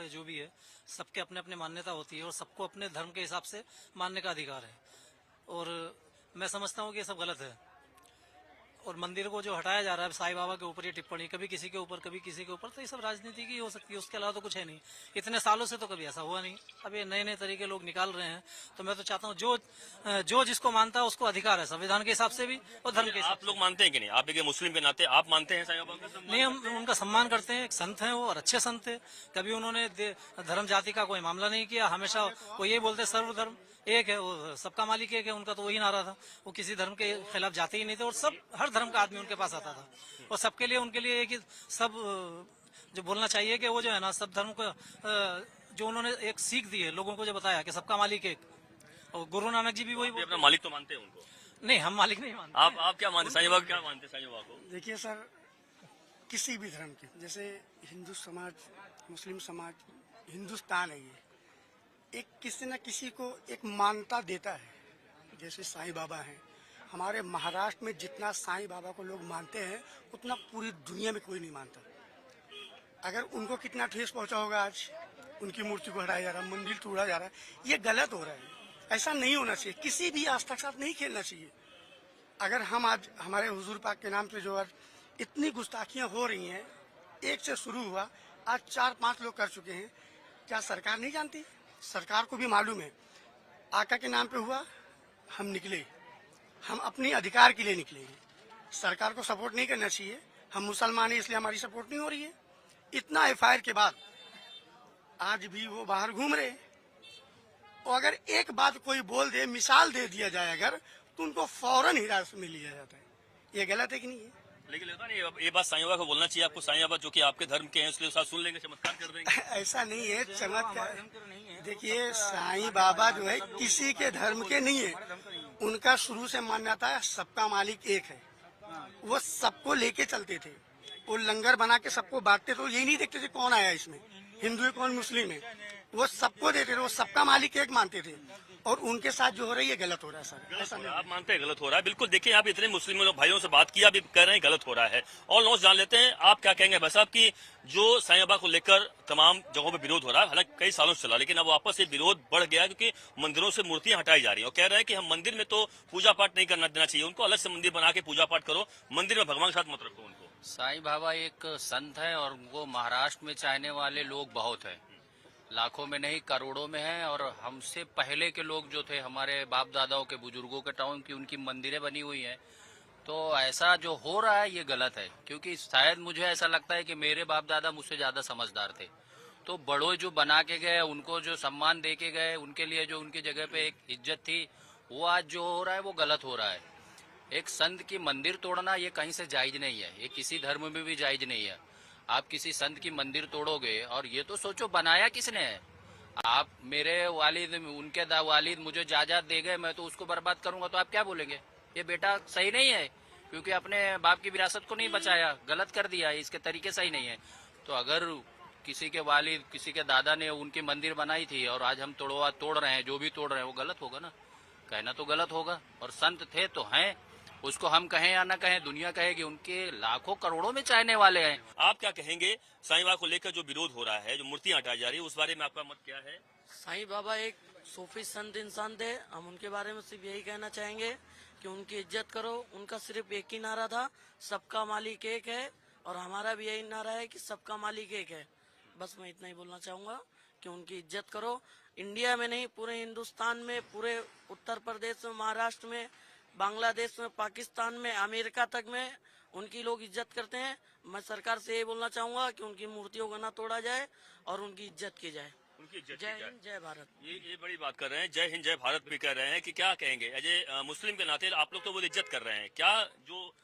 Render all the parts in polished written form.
है जो भी है, सबके अपने अपने मान्यता होती है और सबको अपने धर्म के हिसाब से मानने का अधिकार है। और मैं समझता हूँ कि ये सब गलत है। और मंदिर को जो हटाया जा रहा है साईं बाबा के ऊपर ये टिप्पणी, कभी किसी के ऊपर कभी किसी के ऊपर, तो ये सब राजनीति की हो सकती है, उसके अलावा तो कुछ है नहीं। इतने सालों से तो कभी ऐसा हुआ नहीं। अब ये नए नए तरीके लोग निकाल रहे हैं, तो मैं तो चाहता हूँ जो जिसको मानता है उसको अधिकार है संविधान के हिसाब से भी और धर्म के हिसाब आप लोग मानते हैं कि नहीं? आप एक मुस्लिम के नाते आप मानते हैं साईं बाबा का? नहीं, हम उनका सम्मान करते हैं। एक संत हैं वो और अच्छे संत है। कभी उन्होंने धर्म जाति का कोई मामला नहीं किया। हमेशा वो ये बोलते सर्वधर्म एक है, वो सबका मालिक एक है, उनका तो वही नारा था। वो किसी धर्म के खिलाफ जाते ही नहीं थे और सब हर धर्म का आदमी उनके पास आता था और सबके लिए उनके लिए एक सब जो बोलना चाहिए कि वो जो है ना सब धर्म को जो उन्होंने एक सीख दी है लोगों को, जो बताया कि सबका मालिक एक। और गुरु नानक जी भी वही अपना मालिक तो मानते हैं उनको? नहीं, हम मालिक नहीं मानते। आप क्या मानते साईं बाबा? क्या मानते साईं बाबा को? देखिए सर, किसी भी धर्म के, जैसे हिंदू समाज, मुस्लिम समाज, हिंदुस्तान है, ये एक किसी न किसी को एक मान्यता देता है। जैसे साईं बाबा हैं, हमारे महाराष्ट्र में जितना साईं बाबा को लोग मानते हैं उतना पूरी दुनिया में कोई नहीं मानता। अगर उनको कितना ठेस पहुंचा होगा, आज उनकी मूर्ति को हटाया जा रहा है, मंदिर तोड़ा जा रहा है, ये गलत हो रहा है। ऐसा नहीं होना चाहिए, किसी भी आस्था के साथ नहीं खेलना चाहिए। अगर हम आज हमारे हुजूर पाक के नाम पे जो आज इतनी गुस्ताखियां हो रही हैं, एक से शुरू हुआ, आज 4-5 लोग कर चुके हैं, क्या सरकार नहीं जानती? सरकार को भी मालूम है। आका के नाम पे हुआ, हम निकले, हम अपने अधिकार के लिए निकले हैं। सरकार को सपोर्ट नहीं करना चाहिए। हम मुसलमान हैं इसलिए हमारी सपोर्ट नहीं हो रही है। इतना एफआईआर के बाद आज भी वो बाहर घूम रहे हैं। और अगर एक बात कोई बोल दे, मिसाल दे दिया जाए अगर, तो उनको फौरन हिरासत में लिया जाता है। ये गलत है कि नहीं है? लेकिन लगता नहीं ये बात साईं बाबा को बोलना चाहिए आपको? साईं बाबा जो कि आपके धर्म के हैं इसलिए साथ सुन लेंगे, चमत्कार कर देंगे? ऐसा नहीं है, चमत्कार। देखिए, साईं बाबा जो है किसी के धर्म के नहीं है। उनका शुरू से मान्यता है सबका मालिक एक है। वो सबको लेके चलते थे, वो लंगर बना के सबको बांटते थे। यही नहीं देखते थे कौन आया इसमें, हिंदू है कौन मुस्लिम है, वो सबको देते थे। वो सबका मालिक एक मानते थे। और उनके साथ जो हो रही है गलत हो रहा है सर। ऐसा नहीं, आप मानते हैं गलत हो रहा है? बिल्कुल। देखिए, आप इतने मुस्लिम भाइयों से बात की, आप कह रहे हैं गलत हो रहा है। और लॉस जान लेते हैं, आप क्या कहेंगे भाई साहब की जो साईं बाबा को लेकर तमाम जगहों पे विरोध हो रहा है, हालांकि कई सालों से चला, लेकिन अब वापस से विरोध बढ़ गया क्योंकि मंदिरों से मूर्तियां हटाई जा रही हैं और कह रहे हैं कि हम मंदिर में तो पूजा पाठ नहीं करना देना चाहिए उनको, अलग से मंदिर बना के पूजा पाठ करो, मंदिर में भगवान के साथ मत रखो उनको। साईं बाबा एक संत है और वो महाराष्ट्र में चाहने वाले लोग बहुत हैं, लाखों में नहीं करोड़ों में हैं। और हमसे पहले के लोग जो थे, हमारे बाप दादाओं के, बुजुर्गों के टाइम की उनकी मंदिरें बनी हुई हैं। तो ऐसा जो हो रहा है ये गलत है, क्योंकि शायद मुझे ऐसा लगता है कि मेरे बाप दादा मुझसे ज्यादा समझदार थे। तो बड़ों जो बना के गए, उनको जो सम्मान दे के गए, उनके लिए जो उनकी जगह पे एक इज्जत थी, वो आज जो हो रहा है वो गलत हो रहा है। एक संत की मंदिर तोड़ना ये कहीं से जायज नहीं है, ये किसी धर्म में भी जायज नहीं है। आप किसी संत की मंदिर तोड़ोगे, और ये तो सोचो बनाया किसने है। आप मेरे वालिद, उनके वालिद मुझे जायदाद दे गए, मैं तो उसको बर्बाद करूंगा, तो आप क्या बोलेंगे? ये बेटा सही नहीं है, क्योंकि अपने बाप की विरासत को नहीं बचाया, गलत कर दिया, इसके तरीके सही नहीं है। तो अगर किसी के वालिद, किसी के दादा ने उनकी मंदिर बनाई थी और आज हम तोड़ रहे हैं, जो भी तोड़ रहे हैं वो गलत होगा ना, कहना तो गलत होगा। और संत थे तो हैं, उसको हम कहें या ना कहें, दुनिया कहेगी, उनके लाखों करोड़ों में चाहने वाले हैं। आप क्या कहेंगे साईं बाबा को लेकर जो विरोध हो रहा है, जो मूर्तियां हटाई जा रही है, उस बारे में आपका मत क्या है? साईं बाबा एक सूफी संत इंसान थे। हम उनके बारे में सिर्फ यही कहना चाहेंगे कि उनकी इज्जत करो। उनका सिर्फ एक ही नारा था, सबका मालिक एक है, और हमारा भी यही नारा है कि सबका मालिक एक है। बस मैं इतना ही बोलना चाहूंगा कि उनकी इज्जत करो। इंडिया में नहीं, पूरे हिंदुस्तान में, पूरे उत्तर प्रदेश में, महाराष्ट्र में, बांग्लादेश में, पाकिस्तान में, अमेरिका तक में उनकी लोग इज्जत करते हैं। मैं सरकार से ये बोलना चाहूंगा कि उनकी मूर्तियों को न तोड़ा जाए और उनकी इज्जत की जाए। उनकी इज्जत जय हिंद, जय भारत। ये बड़ी बात कर रहे हैं, जय हिंद जय भारत भी कर रहे हैं, कि क्या कहेंगे अजय, मुस्लिम के नाते आप लोग तो वो इज्जत कर रहे हैं, क्या जो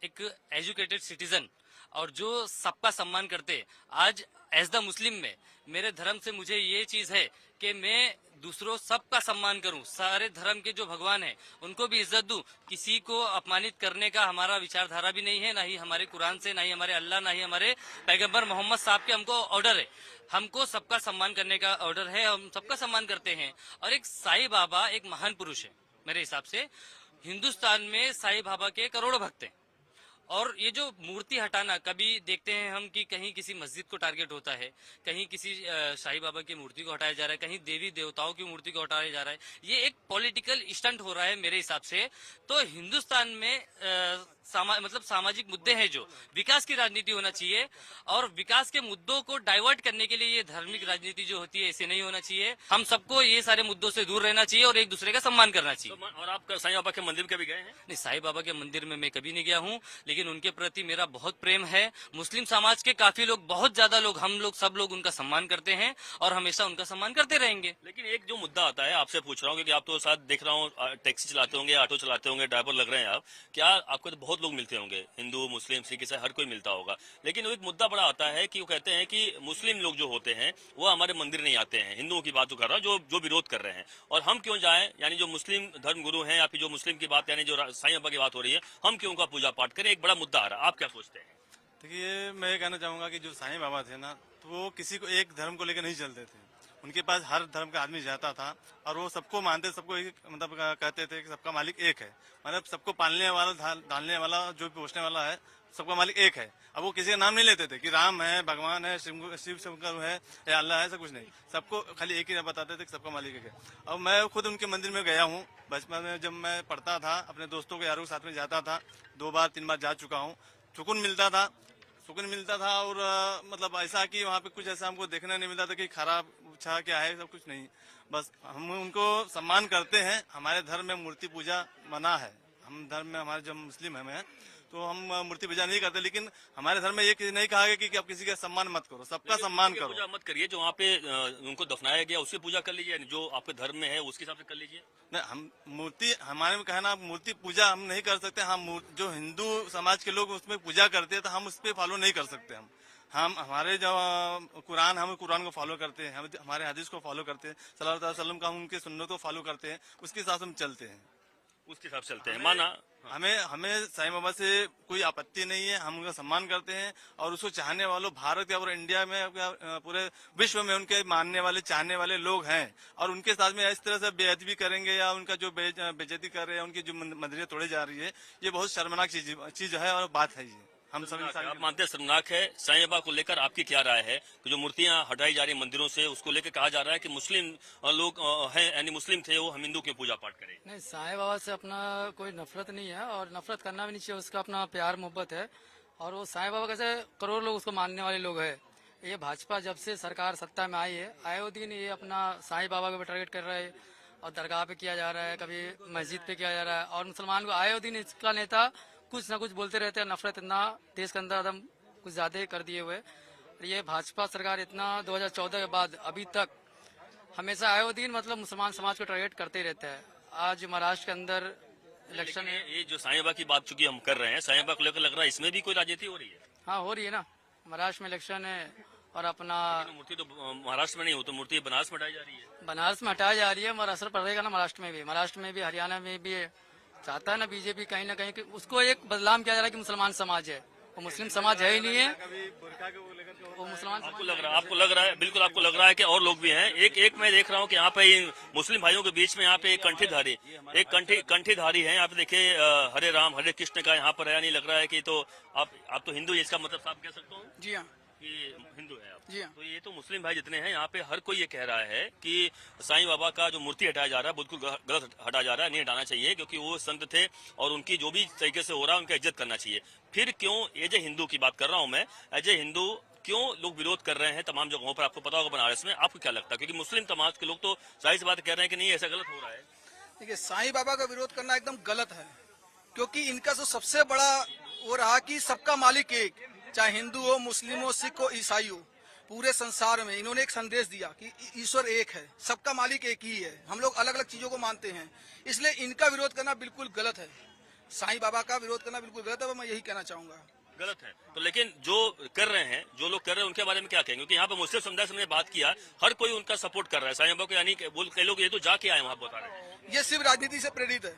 एक एजुकेटेड सिटीजन और जो सबका सम्मान करते, आज एज द मुस्लिम में मेरे धर्म से मुझे ये चीज है कि मैं दूसरों सबका सम्मान करूं, सारे धर्म के जो भगवान हैं उनको भी इज्जत दूं। किसी को अपमानित करने का हमारा विचारधारा भी नहीं है, ना ही हमारे कुरान से, ना ही हमारे अल्लाह, ना ही हमारे पैगंबर मोहम्मद साहब के हमको ऑर्डर है। हमको सबका सम्मान करने का ऑर्डर है, हम सबका सम्मान करते हैं। और एक साईं बाबा एक महान पुरुष है मेरे हिसाब से। हिंदुस्तान में साईं बाबा के करोड़ों भक्त हैं और ये जो मूर्ति हटाना, कभी देखते हैं हम कि कहीं किसी मस्जिद को टारगेट होता है, कहीं किसी शाही बाबा की मूर्ति को हटाया जा रहा है, कहीं देवी देवताओं की मूर्ति को हटाया जा रहा है। ये एक पॉलिटिकल स्टंट हो रहा है मेरे हिसाब से। तो हिंदुस्तान में मतलब सामाजिक मुद्दे हैं, जो विकास की राजनीति होना चाहिए, और विकास के मुद्दों को डाइवर्ट करने के लिए ये धार्मिक राजनीति जो होती है ऐसे नहीं होना चाहिए। हम सबको ये सारे मुद्दों से दूर रहना चाहिए और एक दूसरे का सम्मान करना चाहिए। और आप साईं बाबा के मंदिर कभी गए हैं? नहीं, साईं बाबा के मंदिर में मैं कभी नहीं गया हूँ, लेकिन उनके प्रति मेरा बहुत प्रेम है। मुस्लिम समाज के काफी लोग, बहुत ज्यादा लोग, हम लोग सब लोग उनका सम्मान करते हैं और हमेशा उनका सम्मान करते रहेंगे। लेकिन एक जो मुद्दा आता है, आपसे पूछ रहा हूँ क्योंकि आप तो साथ देख रहा हूँ टैक्सी चलाते होंगे, ऑटो चलाते होंगे, ड्राइवर लग रहे हैं आप, क्या आपको तो बहुत लोग मिलते होंगे, हिंदू मुस्लिम सिख ईसाई हर कोई मिलता होगा, लेकिन एक मुद्दा बड़ा आता है कि वो कहते हैं कि मुस्लिम लोग जो होते हैं वो हमारे मंदिर नहीं आते हैं। हिंदुओं की बात तो कर रहा हूँ जो विरोध कर रहे हैं, और हम क्यों जाएं, यानी जो मुस्लिम धर्म गुरु हैं या फिर जो मुस्लिम की बात, यानी जो साईं बाबा की बात हो रही है, हम क्यों उनका पूजा पाठ करें, एक बड़ा मुद्दा आ रहा है। आप क्या सोचते हैं? देखिए, मैं ये कहना चाहूंगा कि जो साईं बाबा थे ना, तो वो किसी को एक धर्म को लेकर नहीं चलते थे। उनके पास हर धर्म का आदमी जाता था और वो सबको मानते, सबको एक मतलब कहते थे कि सबका मालिक एक है, मतलब सबको पालने वाला, डालने वाला, जो भी पोषने वाला है, सबका मालिक एक है। अब वो किसी का नाम नहीं लेते थे कि राम है, भगवान है, शिव शंकर है या अल्लाह है, ऐसा कुछ नहीं। सबको खाली एक ही बताते थे कि सबका मालिक एक है। अब मैं खुद उनके मंदिर में गया हूँ। बचपन में जब मैं पढ़ता था, अपने दोस्तों के यारों के साथ में जाता था, 2 बार 3 बार जा चुका हूँ। सुकून मिलता था और मतलब ऐसा कि वहाँ पे कुछ ऐसा हमको देखने नहीं मिलता था कि खराब अच्छा क्या है, सब कुछ नहीं। बस हम उनको सम्मान करते हैं। हमारे धर्म में मूर्ति पूजा मना है। हम धर्म में, हमारे जब मुस्लिम हैं तो हम मूर्ति पूजा नहीं करते, लेकिन हमारे धर्म में ये नहीं कहा गया कि आप किसी का सम्मान मत करो, सबका सम्मान करो। पूजा मत करिए, जो वहाँ पे उनको दफनाया गया उसकी पूजा कर लीजिए, जो आपके धर्म में है उसके हिसाब से कर लीजिए। नहीं, हम मूर्ति, हमारे में कहना मूर्ति पूजा हम नहीं कर सकते। हम जो हिंदू समाज के लोग उसमें पूजा करते हैं तो हम उस पर फॉलो नहीं कर सकते। हम हमारे जो कुरान, हम कुरान को फॉलो करते हैं, हम हमारे हदीस को फॉलो करते हैं, सल्लल्लाहु अलैहि वसल्लम का, हम उनके सुन्नत को फॉलो करते हैं, उसके हिसाब से हम चलते हैं, उसके हिसाब से चलते हैं। माना हमें साईं बाबा से कोई आपत्ति नहीं है, हम उनका सम्मान करते हैं और उसको चाहने वालों, भारत या और इंडिया में, पूरे विश्व में उनके मानने वाले, चाहने वाले लोग हैं। और उनके साथ में इस तरह से बेअदबी करेंगे या उनका जो बेइज्जती कर रहे हैं, उनकी जो मंदिरें तोड़े जा रही है, ये बहुत शर्मनाक चीज है और बात है। ये हम सभी आप मानते हैं शर्मनाक है। साईं बाबा को लेकर आपकी क्या राय है कि जो मूर्तियां हटाई जा रही मंदिरों से, उसको लेकर कहा जा रहा है कि मुस्लिम लोग हैं, यानी मुस्लिम थे वो, हम हिंदू क्यों पूजा पाठ करें? नहीं, साईं बाबा से अपना कोई नफरत नहीं है और नफरत करना भी नहीं चाहिए। उसका अपना प्यार मोहब्बत है और वो साईं बाबा कैसे करोड़ लोग उसको मानने वाले लोग हैं। ये भाजपा जब से सरकार सत्ता में आई है, आए दिन ये अपना साईं बाबा को टारगेट कर रहा है और दरगाह पे किया जा रहा है, कभी मस्जिद पे किया जा रहा है, और मुसलमान को आए दिन इसका नेता कुछ ना कुछ बोलते रहते हैं। नफरत इतना देश के अंदर एकदम कुछ ज्यादा ही कर दिए हुए। ये भाजपा सरकार इतना 2014 के बाद अभी तक हमेशा आए दिन मतलब मुसलमान समाज को टारगेट करते ही रहता है। आज महाराष्ट्र के अंदर इलेक्शन है। ये जो साईं बाबा की बात चूंकि हम कर रहे हैं, साईं बाबा को लेकर लग रहा है इसमें भी कोई राजनीति हो रही है। हाँ, हो रही है ना, महाराष्ट्र में इलेक्शन है और अपना मूर्ति तो महाराष्ट्र में नहीं हो तो मूर्ति बनारस में हटाई जा रही है। बनारस में हटाई जा रही है, मगर असर पड़ेगा ना महाराष्ट्र में भी, हरियाणा में भी। चाहता है ना बीजेपी कहीं ना कहीं कि उसको एक बदलाव किया जा रहा है कि मुसलमान समाज है, वो मुस्लिम समाज है ही नहीं है, वो मुसलमान। आपको लग रहा है, बिल्कुल आपको लग रहा है कि और लोग भी हैं। एक मैं देख रहा हूँ कि यहाँ पे मुस्लिम भाइयों के बीच में यहाँ पे एक कंठीधारी है। यहाँ पे देखिए हरे राम हरे कृष्ण का यहाँ पर है, नहीं लग रहा है कि तो आप तो हिंदू, इसका मतलब साफ कह सकता हूँ जी हाँ, कि हिंदू है आप। जी हाँ। तो ये तो मुस्लिम भाई जितने हैं यहाँ पे हर कोई ये कह रहा है कि साईं बाबा का जो मूर्ति हटाया जा रहा है बिल्कुल गलत हटाया जा रहा है, नहीं हटाना चाहिए, क्योंकि वो संत थे और उनकी जो भी तरीके से हो रहा है उनका इज्जत करना चाहिए। फिर क्यों एज ए हिंदू की बात कर रहा हूँ मैं, एज ए हिंदू क्यों लोग विरोध कर रहे हैं तमाम जगहों पर? आपको पता होगा बनारस में, आपको क्या लगता है? क्योंकि मुस्लिम समाज के लोग तो जाहिर सी बात कह रहे हैं कि नहीं ऐसा गलत हो रहा है। देखिए, साईं बाबा का विरोध करना एकदम गलत है, क्योंकि इनका जो सबसे बड़ा वो रहा कि सबका मालिक एक, चाहे हिंदू हो, मुस्लिम हो, सिख हो, ईसाई हो, पूरे संसार में इन्होंने एक संदेश दिया कि ईश्वर एक है, सबका मालिक एक ही है। हम लोग अलग अलग चीजों को मानते हैं, इसलिए इनका विरोध करना बिल्कुल गलत है। साईं बाबा का विरोध करना बिल्कुल गलत है, मैं यही कहना चाहूंगा। गलत है तो, लेकिन जो कर रहे हैं, जो लोग कर रहे हैं उनके बारे में क्या कहेंगे? क्योंकि यहाँ पे मुस्लिम समुदाय से हमने बात किया, हर कोई उनका सपोर्ट कर रहा है साईं बाबा को, यानी कई लोग ये तो जाके आए वहाँ बता रहे हैं। ये सिर्फ राजनीति से प्रेरित है।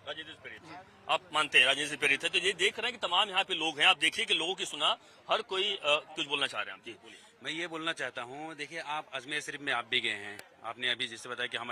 राजनीति से प्रेरित आप मानते हैं? राजनीति से प्रेरित है। तो ये देख रहे हैं कि तमाम यहाँ पे लोग हैं, आप देखिए कि लोगों की सुना, हर कोई कुछ बोलना चाह रहे हैं। आप जी बोलिए। मैं ये बोलना चाहता हूँ, देखिए आप अजमेर शरीफ में आप भी गए हैं, आपने अभी जैसे बताया कि हम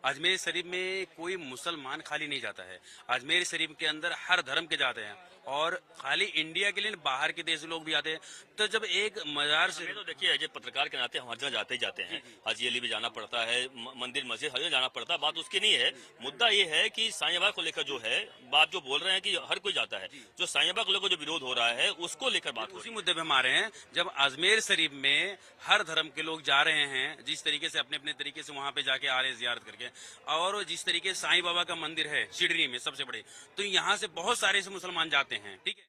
अजमेर शरीफ में कोई मुसलमान खाली नहीं जाता है। अजमेर शरीफ के अंदर हर धर्म के जाते हैं और खाली इंडिया के लिए बाहर के देश लोग भी आते हैं। तो जब एक मजार से तो देखिए एज ए पत्रकार के नाते हम हर जगह जाते ही जाते हैं, हाजी अली भी जाना पड़ता है, मंदिर मस्जिद हर जगह जाना पड़ता है। बात उसकी नहीं है, मुद्दा ये है कि साईं बाबा को लेकर जो है बात जो बोल रहे हैं कि हर कोई जाता है, जो साईं बाबा को लेकर जो विरोध हो रहा है उसको लेकर बात उसी मुद्दे पे हम आ रहे हैं। जब अजमेर शरीफ में हर धर्म के लोग जा रहे हैं, जिस तरीके से अपने अपने तरीके से वहां पे जाके आ रहे हैं जियारत करके, और जिस तरीके से साईं बाबा का मंदिर है शिरडी में सबसे बड़े, तो यहाँ से बहुत सारे से मुसलमान जाते हैं। ठीक है,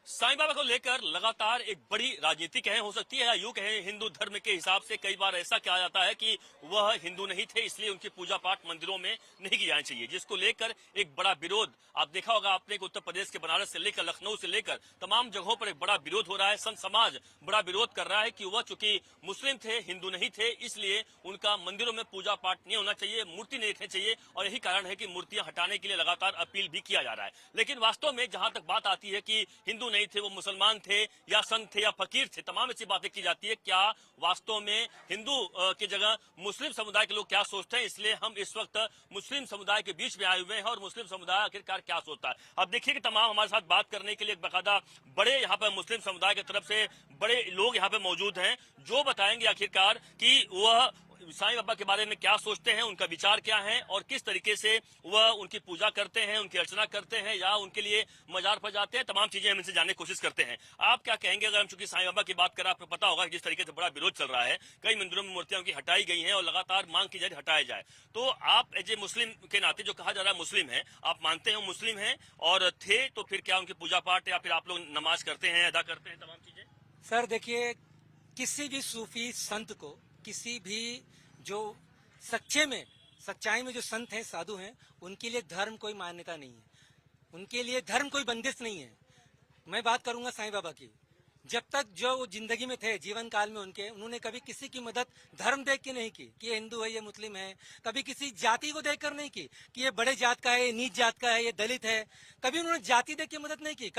साईं बाबा को लेकर लगातार एक बड़ी राजनीति कहें हो सकती है या यूं कहें हिंदू धर्म के हिसाब से कई बार ऐसा कहा जाता है कि वह हिंदू नहीं थे इसलिए उनकी पूजा पाठ मंदिरों में नहीं की जानी चाहिए, जिसको लेकर एक बड़ा विरोध आप देखा होगा आपने कि उत्तर प्रदेश के बनारस से लेकर लखनऊ से लेकर तमाम जगहों पर एक बड़ा विरोध हो रहा है। संत समाज बड़ा विरोध कर रहा है कि वह चूंकि मुस्लिम थे, हिंदू नहीं थे, इसलिए उनका मंदिरों में पूजा पाठ नहीं होना चाहिए, मूर्ति नहीं रखनी चाहिए, और यही कारण है कि मूर्तियां हटाने के लिए लगातार अपील भी किया जा रहा है। लेकिन वास्तव में जहां तक बात आती है कि हिंदू नहीं थे, वो मुसलमान थे या संत थे या फकीर थे, तमाम ऐसी बातें की जाती है। क्या वास्तव में हिंदू की जगह मुस्लिम समुदाय के लोग क्या सोचते हैं, इसलिए हम इस वक्त मुस्लिम समुदाय के बीच में आए हुए हैं और मुस्लिम समुदाय आखिरकार क्या सोचता है। अब देखिए कि तमाम हमारे साथ बात करने के लिए एक बाकायदा बड़े यहाँ पर मुस्लिम समुदाय की तरफ से बड़े लोग यहाँ पे मौजूद हैं, जो बताएंगे आखिरकार कि वह साईं बाबा के बारे में क्या सोचते हैं, उनका विचार क्या है और किस तरीके से वह उनकी पूजा करते हैं, उनकी अर्चना करते हैं या उनके लिए मजार पर जाते हैं। तमाम चीजें हम इनसे जानने की कोशिश करते हैं। आप क्या कहेंगे अगर हम चूंकि साईं बाबा की बात करें, आपको पता होगा कि जिस तरीके से बड़ा विरोध चल रहा है, कई मंदिरों में मूर्तियां उनकी हटाई गई हैं और लगातार मांग की जाए हटाया जाए, तो आप एज ए मुस्लिम के नाते जो कहा जा रहा है मुस्लिम है, आप मानते हैं मुस्लिम है और थे, तो फिर क्या उनकी पूजा पाठ या फिर आप लोग नमाज करते हैं, अदा करते हैं तमाम चीजें? सर देखिए, किसी भी सूफी संत को, किसी भी जो सच्चाई में जो संत हैं, साधु हैं, उनके लिए धर्म कोई मान्यता नहीं है, उनके लिए धर्म कोई बंदिश नहीं है। मैं बात करूंगा साईं बाबा की, जब तक जो वो जिंदगी में थे, जीवन काल में उन्होंने कभी किसी की मदद धर्म देख के नहीं की कि ये हिंदू है, ये मुस्लिम है, कभी किसी जाति को देखकर नहीं की कि ये बड़े जात का है, ये नीच जात का है, ये दलित है, कभी उन्होंने जाति देख के मदद नहीं की। कभी